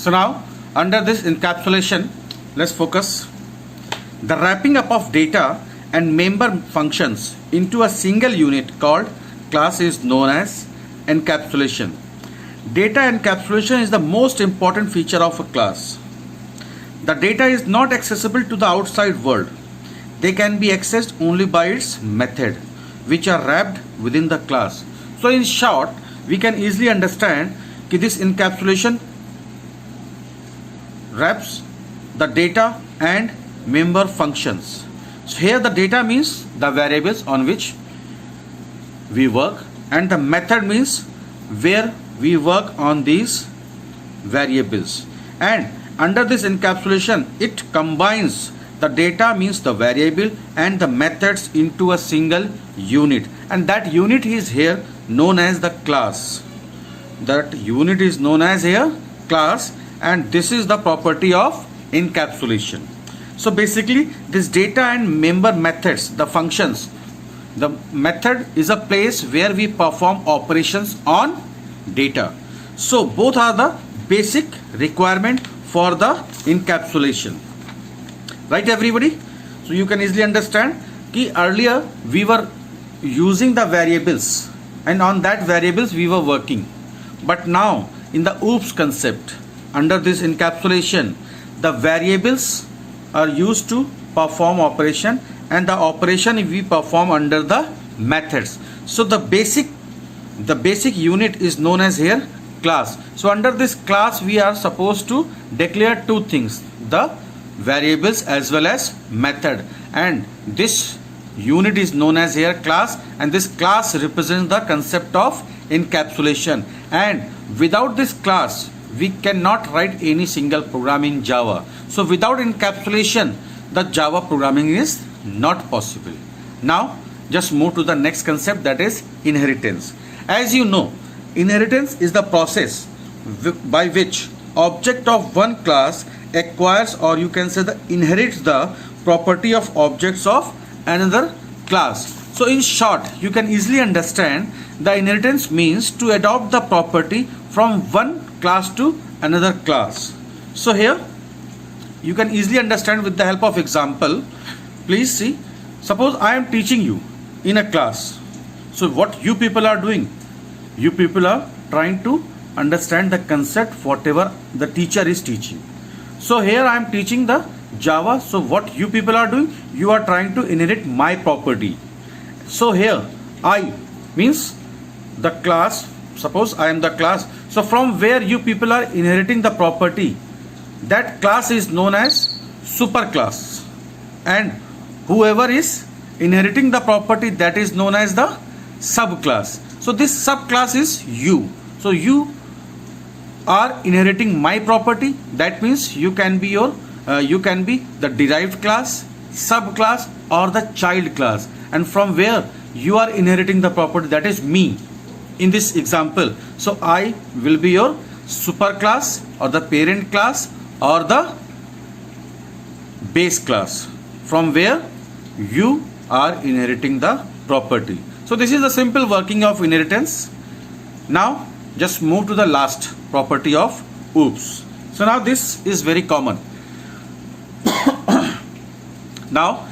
So now under this encapsulation, let's focus. The wrapping up of data and member functions into a single unit called class is known as encapsulation. Data encapsulation is the most important feature of a class. The data is not accessible to the outside world. They can be accessed only by its method, which are wrapped within the class. So in short, we can easily understand that this encapsulation wraps the data and member functions. So here the data means the variables on which we work, and the method means where we work on these variables. And under this encapsulation, it combines the data means the variable and the methods into a single unit, and that unit is here known as the class. That unit is known as here class, and this is the property of encapsulation. So basically this data and member methods, the functions, the method is a place where we perform operations on data. So both are the basic requirement for the encapsulation. Right everybody? So you can easily understand that earlier we were using the variables and on that variables we were working. But now in the OOPS concept, under this encapsulation, the variables are used to perform operation and the operation we perform under the methods. So the basic unit is known as here class. So under this class we are supposed to declare two things, the variables as well as method, and this unit is known as here class, and this class represents the concept of encapsulation. And without this class we cannot write any single program in Java. So without encapsulation the Java programming is not possible. Now just move to the next concept, that is inheritance. As you know, inheritance is the process by which object of one class acquires, or you can say inherits the property of objects of another class. So in short, you can easily understand the inheritance means to adopt the property from one class to another class. So here you can easily understand with the help of example. Please see, suppose I am teaching you in a class. So what you people are doing, you people are trying to understand the concept whatever the teacher is teaching. So here I am teaching the Java. So what you people are doing, you are trying to inherit my property. So here I means the class, suppose I am the class. So from where you people are inheriting the property, that class is known as superclass, and whoever is inheriting the property, that is known as the subclass. So this subclass is you. So you are inheriting my property, that means you can be the derived class, subclass, or the child class. And from where you are inheriting the property, that is me in this example. So I will be your superclass or the parent class or the base class, from where you are inheriting the property. So this is the simple working of inheritance. Now just move to the last property of OOPS. So now this is very common. Now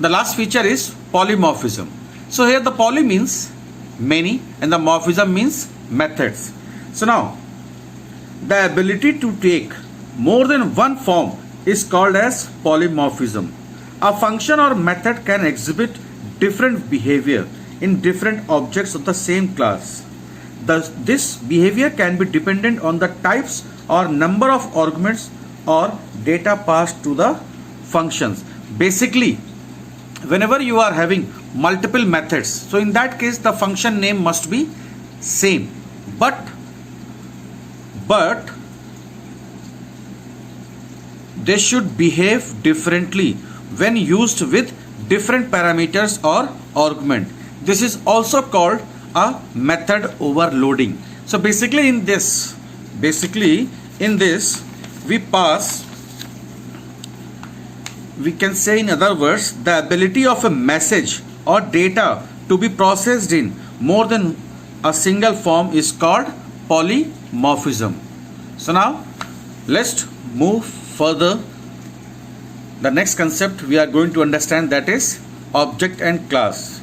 the last feature is polymorphism. So here the poly means many and the morphism means methods. So now the ability to take more than one form is called as polymorphism. A function or method can exhibit different behavior in different objects of the same class. Thus, this behavior can be dependent on the types or number of arguments or data passed to the functions. Basically, whenever you are having multiple methods, so in that case the function name must be same, but they should behave differently when used with different parameters or argument. This is also called a method overloading. So basically in this we can say in other words, the ability of a message or data to be processed in more than a single form is called polymorphism. So now let's move further. The next concept we are going to understand, that is object and class.